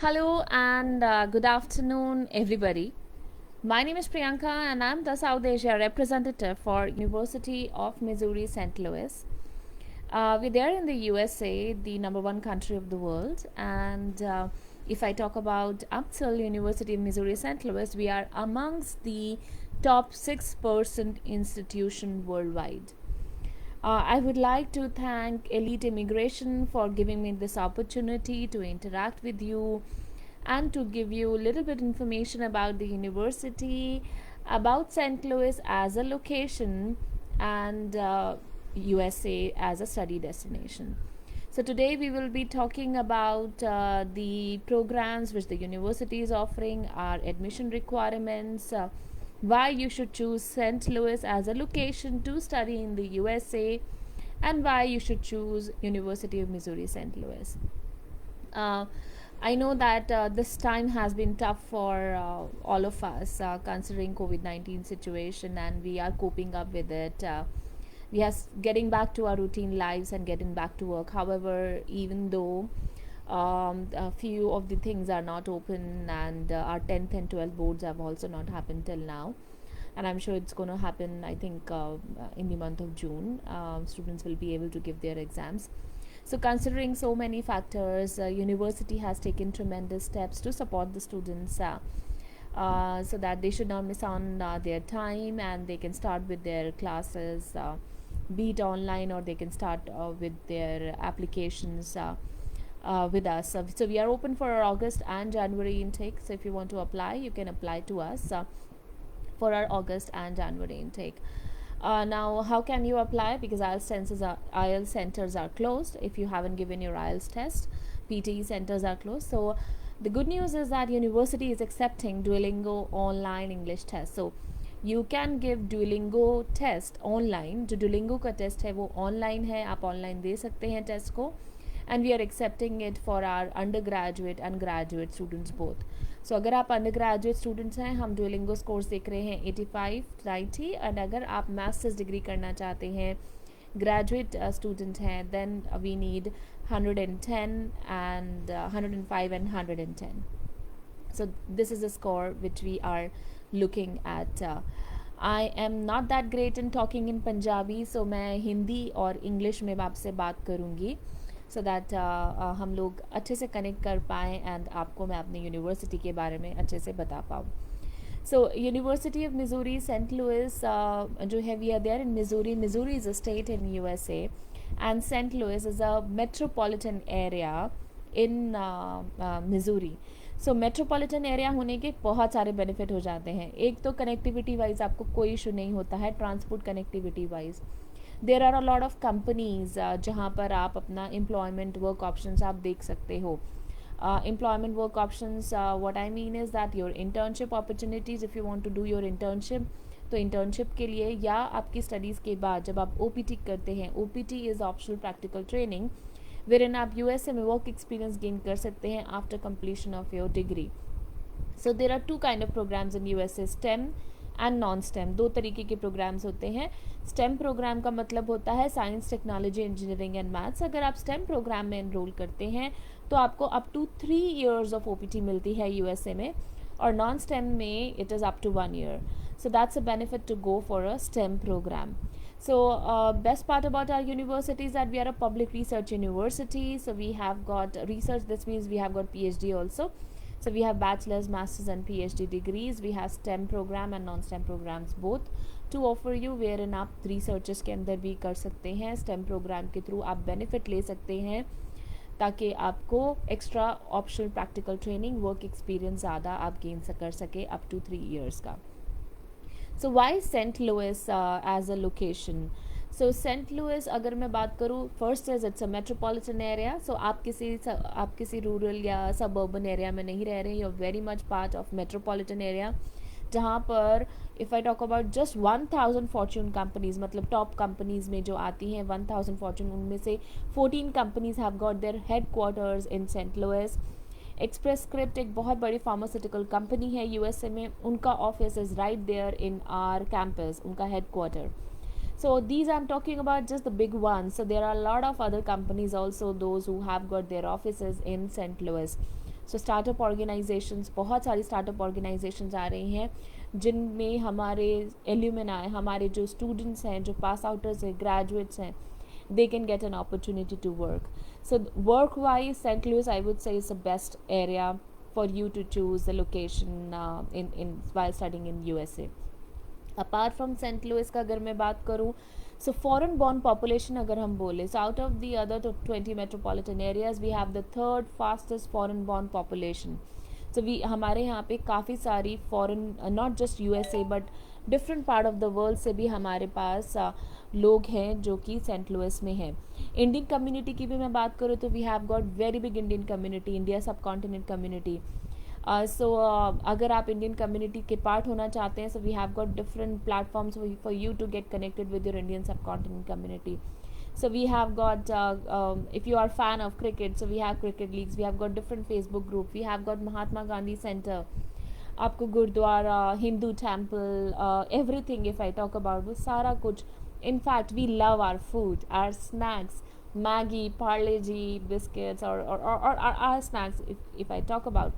Hello and good afternoon, everybody. My name is Priyanka, and I'm the South Asia representative for University of Missouri St. Louis. We're there in the USA, the number one country of the world, and if I talk about UPSL University of Missouri St. Louis, we are amongst the top 6% institution worldwide. I would like to thank Elite Immigration for giving me this opportunity to interact with you and to give you a little bit information about the university, about St. Louis as a location, and USA as a study destination. So today we will be talking about the programs which the university is offering, our admission requirements, why you should choose St. Louis as a location to study in the USA, and why you should choose University of Missouri St. Louis. Uh, I know that this time has been tough for all of us, considering COVID-19 situation, and we are coping up with it. We are getting back to our routine lives and getting back to work. However, even though a few of the things are not open, and our 10th and 12th boards have also not happened till now, and I'm sure it's going to happen, I think, in the month of June. Students will be able to give their exams. So considering so many factors, university has taken tremendous steps to support the students, so that they should not miss on their time, and they can start with their classes, be it online, or they can start with their applications with us. So we are open for our August and January intake. So if you want to apply, you can apply to us for our August and January intake. Now, how can you apply? Because IELTS centers are closed. If you haven't given your IELTS test, PTE centers are closed. So the good news is that university is accepting Duolingo online English test. So you can give Duolingo test online. जो Duolingo का test है वो online है, आप online दे सकते हैं test को, and we are accepting it for our undergraduate and graduate students both. So अगर आप undergraduate students हैं, हम Duolingo scores देख रहे हैं 85, 90, and अगर आप master's degree करना चाहते हैं, graduate student हैं, then we need 110 and 105 and 110. So this is a score which we are looking at. I am not that great in talking in Punjabi, so मैं हिंदी और इंग्लिश में आपसे बात करूँगी, सो दैट हम लोग अच्छे से कनेक्ट कर पाएँ एंड आपको मैं अपनी यूनिवर्सिटी के बारे में अच्छे से बता पाऊँ. So University of Missouri St. Louis जो है, we are there in Missouri. Missouri is a state in USA, and St. Louis is a metropolitan area in Missouri. So metropolitan area होने के बहुत सारे बेनिफिट हो जाते हैं. एक तो कनेक्टिविटी वाइज आपको कोई इशू नहीं होता है, transport connectivity wise. There are a lot of companies जहाँ पर आप अपना एम्प्लॉयमेंट वर्क ऑप्शंस आप देख सकते हो. Employment work options, what I mean is that your internship opportunities, if you want to do your internship, तो इंटर्नशिप के लिए या आपकी स्टडीज़ के बाद जब आप OPT करते हैं, OPT is optional practical training, wherein आप USA में वर्क एक्सपीरियंस गेन कर सकते हैं after completion of your degree. So there are two kind of programs in USA, STEM and non STEM. दो तरीके के प्रोग्राम्स होते हैं. स्टेम प्रोग्राम का मतलब होता है science, technology, engineering and maths. अगर आप स्टेम प्रोग्राम में एनरोल करते हैं तो आपको up to 3 years of OPT मिलती है USA में, और नॉन स्टेम में it is up to 1 year. So that's a benefit to go for a STEM program. So best part about our university is that we are a public research university. So we have got research, this means we have got PhD also. So we have bachelor's, master's and PhD degrees. We have STEM program and non-STEM programs both to offer you, wherein आप researches के अंदर भी कर सकते हैं. STEM program के through आप benefit ले सकते हैं ताकि आपको extra optional practical training, work experience ज़्यादा आप गेन कर सके अप टू 3 years का. So why Saint Louis as a location? So Saint Louis अगर मैं बात करूँ, first is it's a metropolitan area. So आप किसी रूरल या सबर्बन एरिया में नहीं रह रहे, you are very much part of metropolitan area, जहाँ पर if I talk about just 1000 fortune companies, मतलब टॉप कंपनीज में जो आती हैं 1000 फॉर्चून, उनमें से 14 companies have got their headquarters in Saint Louis. Express Script एक बहुत बड़ी फार्मास्यूटिकल कंपनी है USA में, उनका office is right there in our campus, उनका headquarter. So these I'm talking about just the big ones. So there are a lot of other companies also, those who have got their offices in St. Louis. So startup organisations, बहुत सारी startup organisations आ रही हैं जिनमें हमारे alumni, हमारे जो students हैं, जो पास आउटर्स हैं, ग्रेजुएट्स हैं, they can get an opportunity to work. So work wise, St. Louis I would say is the best area for you to choose the location in while studying in USA. Apart from St. Louis का अगर मैं बात करूँ, so foreign born population अगर हम बोले, so out of the other 20 metropolitan areas we have the third fastest foreign born population. So we हमारे यहाँ पे काफ़ी सारी foreign, not just USA but different part of the world से भी हमारे पास लोग हैं जो कि सेंट लुइस में हैं. इंडियन कम्युनिटी की भी मैं बात करूँ तो we have got very big Indian community, India subcontinent community. So अगर आप इंडियन कम्युनिटी के पार्ट होना चाहते हैं, so we have got different platforms for you to get connected with your Indian subcontinent community. So we have got if you are fan of cricket, so we have cricket leagues, we have got different Facebook group, we have got Mahatma Gandhi Center, आपको gurdwara, Hindu temple, everything if I talk about वो सारा कुछ. in fact we love our food, our snacks, Maggie, Parle G biscuits, or our snacks if I talk about.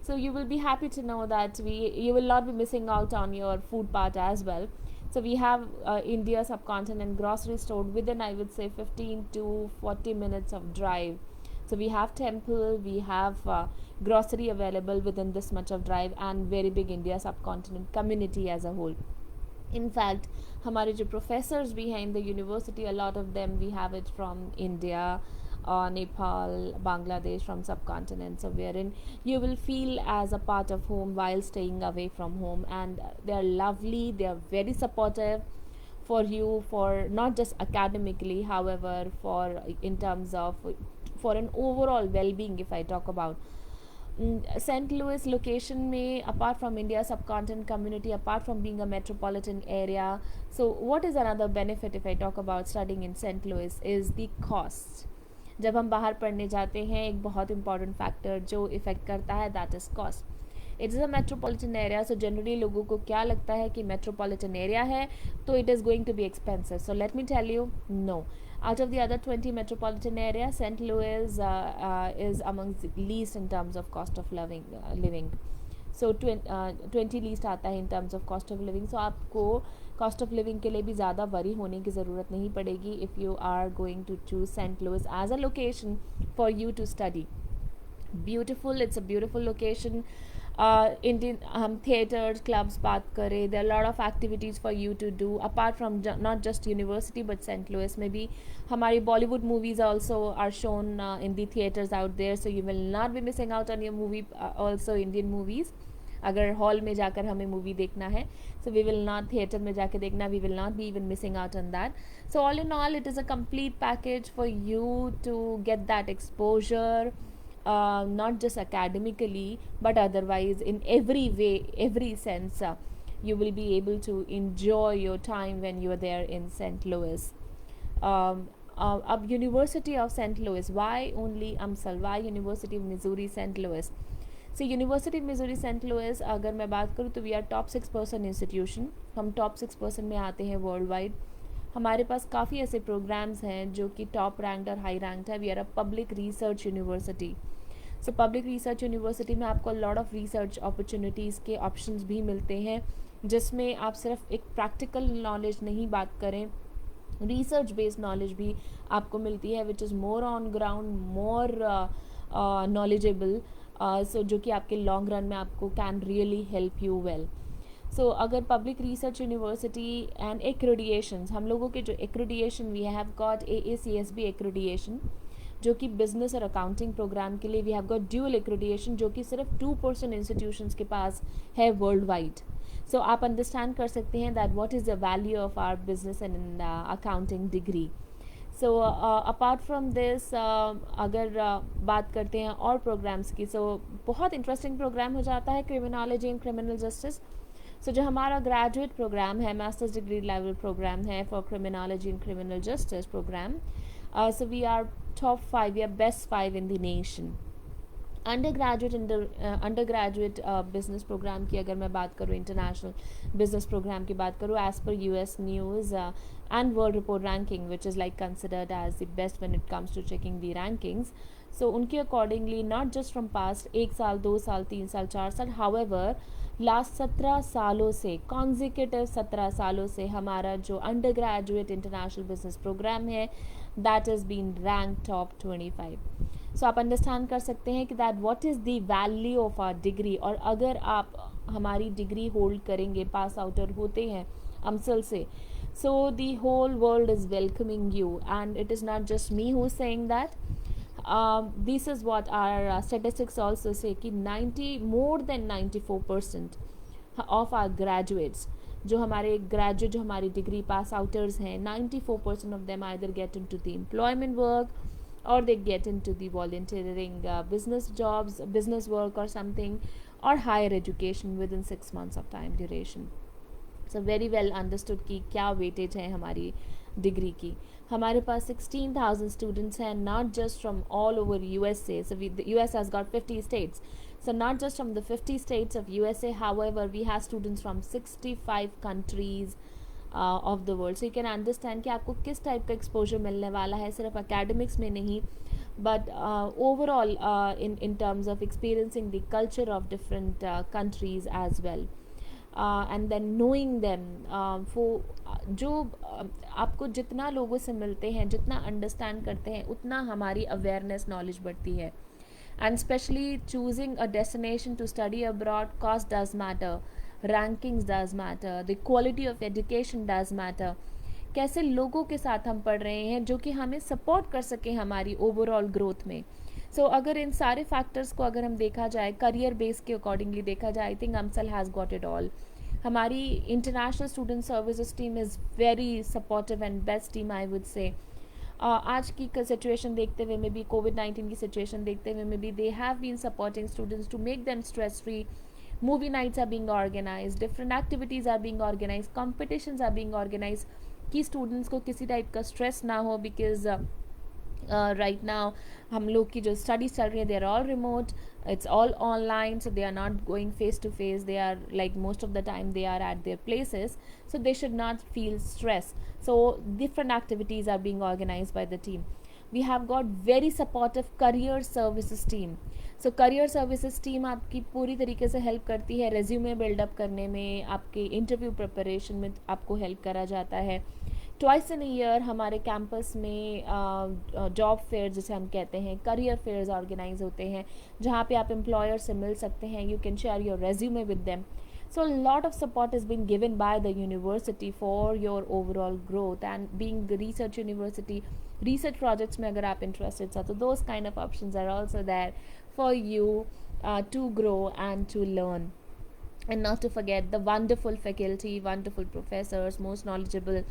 So you will be happy to know that you will not be missing out on your food part as well. So we have India subcontinent grocery store within, I would say, 15 to 40 minutes of drive. So we have temple, we have grocery available within this much of drive, and very big India subcontinent community as a whole. In fact, हमारे जो professors भी हैं in the university, a lot of them we have it from India, Nepal, Bangladesh, from subcontinent. So wherein you will feel as a part of home while staying away from home, and they are lovely, they are very supportive for you, for not just academically, however for in terms of for an overall well-being. If I talk about St. Louis location में, apart from India subcontinent community, apart from being a metropolitan area, so what is another benefit if I talk about studying in St. Louis is the cost. जब हम बाहर पढ़ने जाते हैं, एक बहुत important factor जो इफ़ेक्ट करता है, that is cost. It is a metropolitan area, so generally लोगों को क्या लगता है कि मेट्रोपॉलिटन एरिया है तो it is going to be expensive. So let me tell you, no. Out of the other 20 metropolitan areas, St. Louis is amongst the least in terms of cost of living. So 20 least आता है in terms of cost of living. So आपको cost of living के लिए भी ज़्यादा worry होने की ज़रूरत नहीं पड़ेगी if you are going to choose St. Louis as a location for you to study. Beautiful, it's a beautiful location. Indian theaters, clubs बात करें, there are a lot of activities for you to do apart from not just university but St. Louis में भी हमारी Bollywood movies also are shown in the theaters out there, so you will not be missing out on your movie, also Indian movies. अगर hall में जाकर हमें movie देखना है, so we will not theatre में जाके देखना, we will not be even missing out on that. So all in all, it is a complete package for you to get that exposure, not just academically but otherwise in every way, every sense. You will be able to enjoy your time when you are there in St. Louis. University of St. Louis, why only UMSL, why University of Missouri St. Louis? So University of Missouri St. Louis, अगर मैं बात करूँ तो we are top 6% institution, हम top 6% में आते हैं world wide. हमारे पास काफ़ी ऐसे प्रोग्राम्स हैं जो कि टॉप रैंक्ड और हाई रैंक्ड है. We are a public research university. So public research university में आपको लॉट ऑफ रिसर्च अपॉर्चुनिटीज़ के ऑप्शंस भी मिलते हैं, जिसमें आप सिर्फ एक प्रैक्टिकल नॉलेज नहीं बात करें, रिसर्च बेस्ड नॉलेज भी आपको मिलती है, which is more on ground, more knowledgeable, so जो कि आपके लॉन्ग रन में आपको can really help you well. So अगर public research university and accreditation, हम लोगों के जो accreditation, we have got AACSB accreditation जो कि बिजनेस और अकाउंटिंग प्रोग्राम के लिए. We have got dual accreditation जो कि सिर्फ 2% इंस्टीट्यूशंस के पास है वर्ल्ड वाइड. सो आप अंडरस्टैंड कर सकते हैं that what is the value of our business and accounting degree. So apart from this, अगर बात करते हैं और प्रोग्राम्स की, सो बहुत इंटरेस्टिंग प्रोग्राम हो जाता है criminology and criminal justice. So जो हमारा ग्रेजुएट प्रोग्राम है, मास्टर्स डिग्री लेवल प्रोग्राम है for criminology and criminal justice program. So we are top 5, we are best 5 in the nation. Undergraduate business program की अगर मैं बात करूँ, इंटरनेशनल बिजनेस प्रोग्राम की बात करूँ, as per US news and world report ranking, which is like considered as the best when it comes to checking the rankings. So उनके accordingly not just from past 1 साल 2 साल 3 साल 4 साल, however last 17 सालों से, कॉन्जिक्यूटिव 17 सालों से हमारा जो undergraduate international business program है that is been rank top 25. So आप अंडरस्टैंड कर सकते हैं कि that what is the value of our degree. और अगर आप हमारी डिग्री होल्ड करेंगे, पास आउटर होते हैं अमसल से, so the whole world is welcoming you, and it is not just me who's saying that. This is what our statistics also say कि 90 more than 94% of our graduates, जो हमारे graduate, जो हमारी degree पास outers हैं, 94% of them either get into the employment work or they get into the volunteering business jobs, business work or something, or higher education within 6 months of time duration. So very well understood कि क्या weightage है हमारी degree की. हमारे पास 16,000 students हैं, not just from all over USA. So US has got 50 states. So not just from the 50 states of USA, however, we have students from 65 countries of the world. So you can understand कि आपको किस type का exposure मिलने वाला है, सिर्फ academics में नहीं, but overall in terms of experiencing the culture of different countries as well. And then knowing them, वो जो आपको जितना लोगों से मिलते हैं, जितना अंडरस्टैंड करते हैं, उतना हमारी अवेयरनेस, नॉलेज बढ़ती है. And specially choosing a destination to study abroad, cost does matter, rankings does matter, the quality of education does matter. कैसे लोगों के साथ हम पढ़ रहे हैं जो कि हमें सपोर्ट कर सकें हमारी ओवरऑल ग्रोथ में. सो अगर इन सारे फैक्टर्स को अगर हम देखा जाए, करियर बेस के अकॉर्डिंगली देखा जाए, I think UMSL has got it all. हमारी international student services team is very supportive and best team I would say. आज की सिचुएशन देखते हुए, मे बी COVID-19 की सिचुएशन देखते हुए, maybe they have been supporting students to make them stress free. Movie nights are being organised, different activities are being organised, competitions are being organised कि students को किसी type का stress ना हो. Because right now हम लोग की जो स्टडीज चल रही है, they are all remote, it's all online, so they are not going face to face, they are like most of the time they are at their places, so they should not feel stress. So different activities are being organized by the team. We have got very supportive career services team. So career services team आपकी पूरी तरीके से help करती है resume buildup करने में, आपके interview preparation में आपको हेल्प करा जाता है. ट्वाइस इन ईयर हमारे कैंपस में जॉब फेयर जिसे हम कहते हैं, करियर फेयर्स ऑर्गेनाइज होते हैं, जहाँ पे आप एम्प्लॉयर से मिल सकते हैं. You can share your resume with them. So a lot of support is being given by the university for your overall growth, and being the research university, research projects में अगर आप interested हैं, so those kind of options are also there for you to grow and to learn. And not to forget the wonderful faculty, wonderful professors, most knowledgeable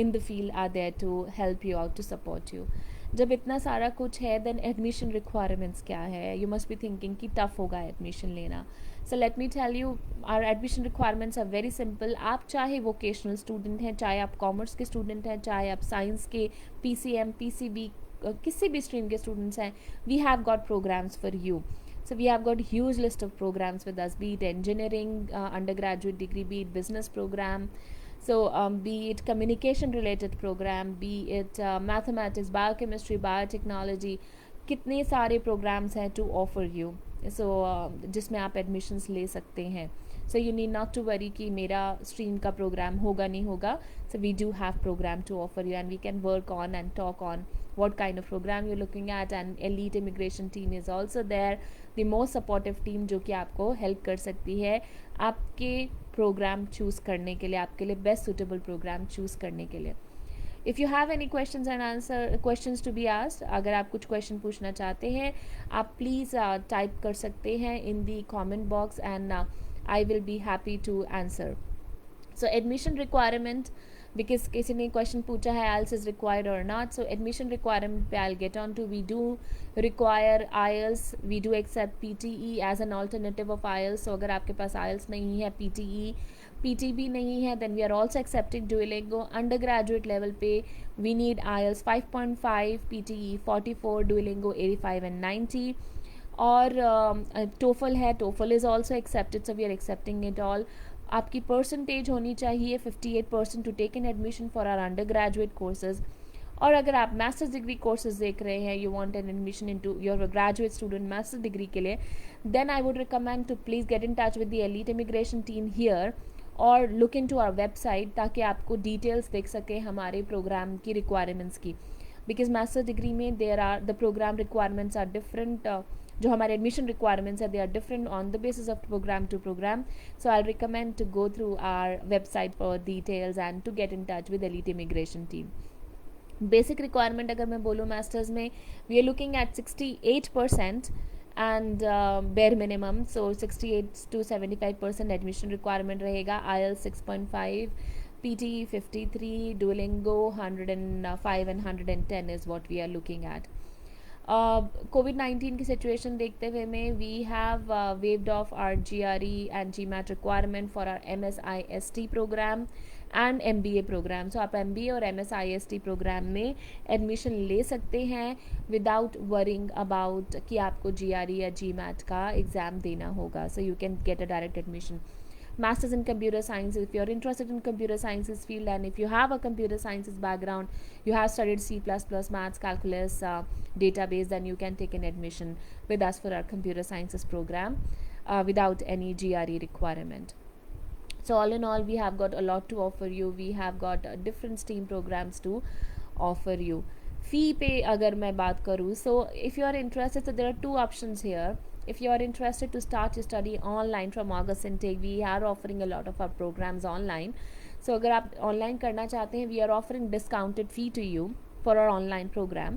in the field are there to help you out, to support you. जब इतना सारा कुछ है, then admission requirements क्या है? You must be thinking कि tough होगा admission लेना. So let me tell you, our admission requirements are very simple. आप चाहे vocational student हैं, चाहे आप commerce के student हैं, चाहे आप science के PCM, PCB किसी भी stream के students हैं, we have got programs for you. So we have got huge list of programs with us, be it engineering undergraduate degree, be it business program, so be it communication related program, be it mathematics, biochemistry, biotechnology, कितने सारे programs हैं to offer you. So जिसमें आप admissions ले सकते हैं. So you need not to worry कि मेरा stream का program होगा नहीं होगा. So we do have program to offer you, and we can work on and talk on what kind of program you're looking at. And elite immigration team is also there, the most supportive team जो कि आपको help कर सकती है आपके program choose करने के लिए, आपके लिए best suitable program choose करने के लिए. If you have any questions and questions to be asked, अगर आप कुछ question पूछना चाहते हैं, आप please type कर सकते हैं in the comment box, and I will be happy to answer. So admission requirement, because किसी ने question पूछा है IELTS is required or not. So admission requirement पे I'll get on to. We do require IELTS, we do accept PTE as an alternative of IELTS. So अगर आपके पास IELTS नहीं है, PTE PTB नहीं है, then we are also accepting Duolingo. Undergraduate level पे we need IELTS 5.5, PTE 44, Duolingo 85 and 90. और TOEFL है, TOEFL is also accepted, so we are accepting it all. आपकी परसेंटेज होनी चाहिए 58% to take an admission for our undergraduate courses. और अगर आप masters degree courses देख रहे हैं, you want an admission into your graduate student masters degree के लिए, then I would recommend to please get in touch with the elite immigration team here और look into our website, ताकि आपको details दिख सके हमारे programme की requirements की। बिकॉज मास्टर डिग्री में there are the program requirements are different, जो हमारे एडमिशन रिक्वायरमेंट्स है they are different on the basis of program to program. So I recommend to go through our website for details and to get in touch with Elite immigration team. Basic requirement अगर मैं बोलूँ masters में, we are looking at 68% and bare minimum, so 68 to 75% admission requirement रहेगा. IELTS 6.5, PT 53, Duolingo 105 and 110 is what we are looking at. COVID-19 की situation देखते हुए में we have waived off our GRE and GMAT requirement for our MSIST program and MBA program. So आप MBA और MSIST program में admission ले सकते हैं विदाउट वरिंग अबाउट कि आपको GRE या GMAT का एग्ज़ाम देना होगा. So you can get a direct admission. Masters in computer science, if you're interested in computer sciences field and if you have a computer sciences background, you have studied C++, maths, calculus, database, then you can take an admission with us for our computer sciences program without any GRE requirement. So all in all, we have got a lot to offer you. We have got different STEAM programs to offer you. Fee पे अगर मैं बात करूँ, so if you are interested, so there are two options here. If you are interested to start your study online from August intake, we are offering a lot of our programs online. So अगर आप online करना चाहते हैं, we are offering discounted fee to you for our online program.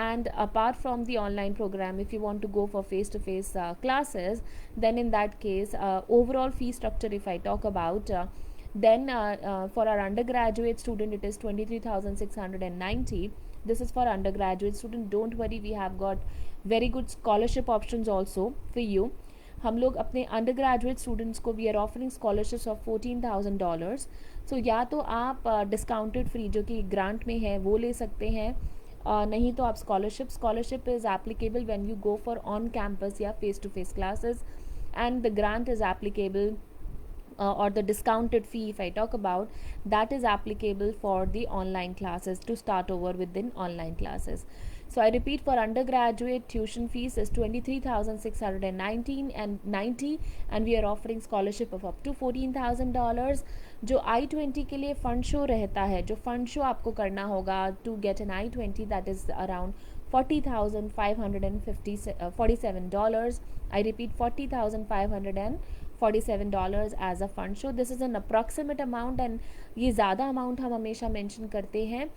And apart from the online program, if you want to go for face-to-face classes, then in that case, overall fee structure if I talk about, then for our undergraduate student it is 23,690. This is for undergraduate student. Don't worry, we have got very good scholarship options also for you. हम लोग अपने undergraduate students को we are offering scholarships of $14,000. So या तो आप discounted free जो कि grant में है वो ले सकते हैं, नहीं तो आप scholarship is applicable when you go for on campus या face to face classes, and the grant is applicable or the discounted fee if I talk about, that is applicable for the online classes to start over within online classes. So I repeat, for undergraduate tuition fees is 23,619 and 90, and we are offering scholarship of up to $14,000. जो I-20 के लिए fund show रहता है, जो fund show आपको करना होगा to get an I-20, that is around $40,547. I repeat, $40,547 as a fund show. This is an approximate amount and ये ज़्यादा amount हम हमेशा mention करते हैं.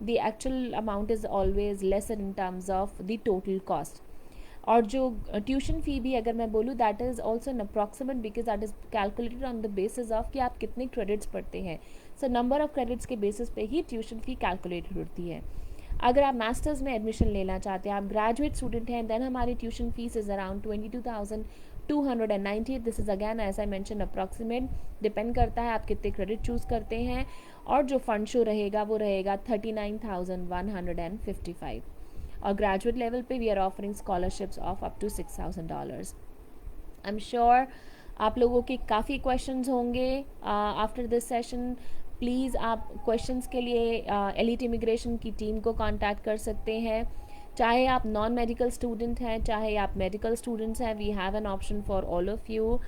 The actual amount is always lesser in terms of the total cost. और जो tuition fee भी अगर मैं बोलूँ, that is also an approximate because that is calculated on the basis of कि आप कितने क्रेडिट्स पढ़ते हैं. सो नंबर ऑफ क्रेडिट्स के बेसिस पे ही ट्यूशन फ़ी कैलकुलेटेड होती है. अगर आप मास्टर्स में एडमिशन लेना चाहते हैं, आप ग्रेजुएट स्टूडेंट हैं, देन हमारी tuition fees is around 22,290. This is again as I mention approximate, depend करता है आप कितने क्रेडिट चूज़ करते हैं. और जो फंड शो रहेगा वो रहेगा 39,155. और ग्रेजुएट लेवल पे we are offering scholarships of up to $6,000. I am sure आप लोगों के काफ़ी क्वेश्चंस होंगे आफ्टर दिस सेशन. प्लीज़ आप क्वेश्चंस के लिए एलीट इमिग्रेशन की टीम को कांटेक्ट कर सकते हैं. चाहे आप नॉन मेडिकल स्टूडेंट हैं, चाहे आप मेडिकल स्टूडेंट्स हैं, we have an option for all of you.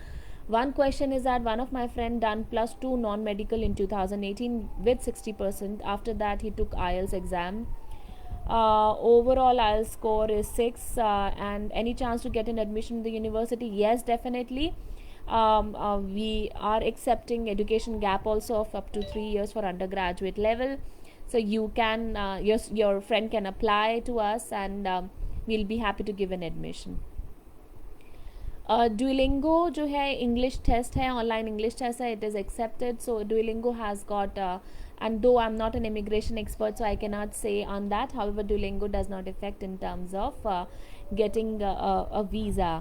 One question is that one of my friend done +2 non-medical in 2018 with 60%. After that he took IELTS exam. Overall IELTS score is 6 and any chance to get an admission in the university? Yes, definitely. We are accepting education gap also of up to 3 years for undergraduate level. So you can, your friend can apply to us and we'll be happy to give an admission. Duolingo जो है English test है, online English test है, it is accepted. So Duolingo has got, and though I'm not an immigration expert, so I cannot say on that. However, Duolingo does not affect in terms of getting a visa.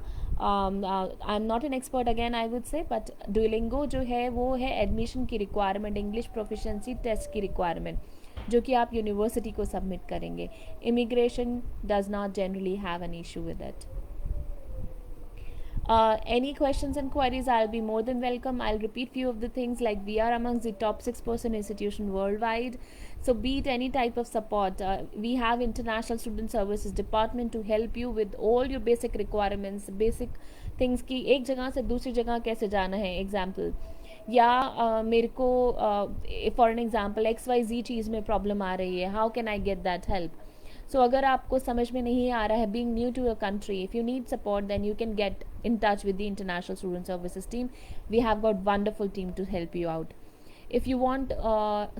I'm not an expert again, I would say, but Duolingo जो है वो है admission की requirement, English proficiency test की requirement, जो कि आप university को सबमिट करेंगे. Immigration does not generally have an issue with it. Any questions and queries, I'll be more than welcome. I'll repeat few of the things, like we are amongst the top 6% institution worldwide. So be it any type of support, we have international student services department to help you with all your basic requirements, basic things की एक जगह से दूसरी जगह कैसे जाना है, example, या मेरे को फॉर एन एग्जाम्पल XYZ चीज़ में प्रॉब्लम आ रही है, how can I get that help. So अगर आपको समझ में नहीं आ रहा है, being new to a country, if you need support then you can get in touch with the international student services team. We have got wonderful team to help you out. If you want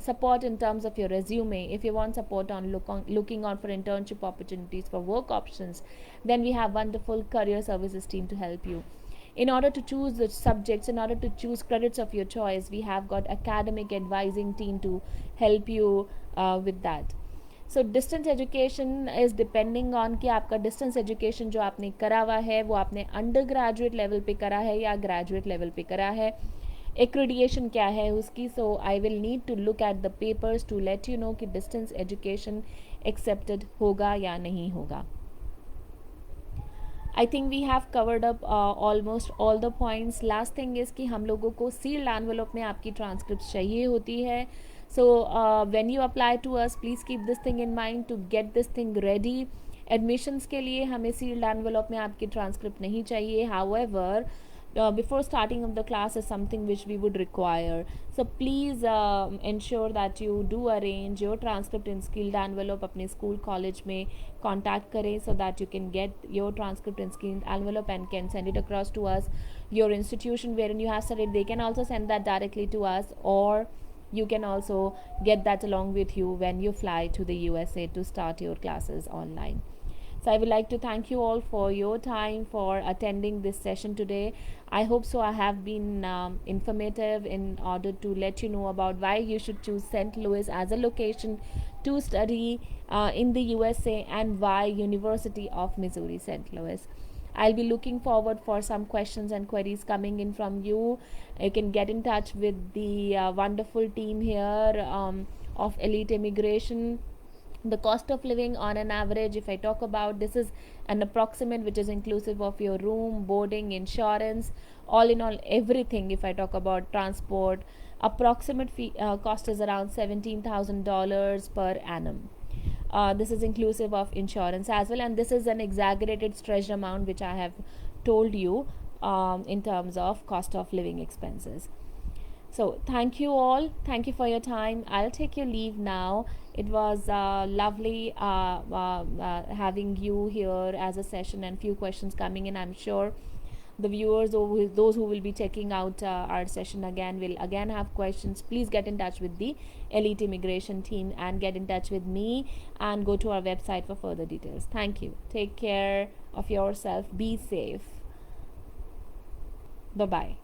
support in terms of your resume, if you want support on looking on for internship opportunities, for work options, then we have wonderful career services team to help you. In order to choose the subjects, in order to choose credits of your choice, we have got academic advising team to help you with that. So distance education is depending on कि आपका distance education जो आपने करा हुआ है वो आपने under graduate level पे करा है या ग्रेजुएट लेवल पे करा है, एक्रेडिएशन क्या है उसकी. So I will need to look at the papers to let you know कि डिस्टेंस एजुकेशन एक्सेप्टेड होगा या नहीं होगा. I think we have covered up almost all the points. Last thing is कि हम लोगों को सील्ड एनवेलप में आपकी ट्रांसक्रिप्ट चाहिए होती है. So when you apply to us, please keep this thing in mind to get this thing ready. Admissions के लिए हमें sealed envelope में आपकी transcript नहीं चाहिए. However, before starting of the class is something which we would require. So please ensure that you do arrange your transcript in sealed envelope. अपने school college में contact करें so that you can get your transcript in sealed envelope and can send it across to us. Your institution wherein you have studied, they can also send that directly to us, or you can also get that along with you when you fly to the USA to start your classes online. So I would like to thank you all for your time, for attending this session today. I hope so I have been informative in order to let you know about why you should choose St. Louis as a location to study in the USA, and why University of Missouri St. Louis. I'll be looking forward for some questions and queries coming in from you. You can get in touch with the wonderful team here of Elite Immigration. The cost of living on an average, if I talk about, this is an approximate which is inclusive of your room, boarding, insurance, all in all everything. If I talk about transport, approximate fee, cost is around $17,000 per annum. This is inclusive of insurance as well, and this is an exaggerated stretched amount which I have told you in terms of cost of living expenses. So thank you all, thank you for your time. I'll take your leave now. It was lovely having you here as a session, and few questions coming in. I'm sure the viewers or those who will be checking out our session again will again have questions. Please get in touch with the Elite Immigration team and get in touch with me, and go to our website for further details. Thank you. Take care of yourself. Be safe. Bye bye.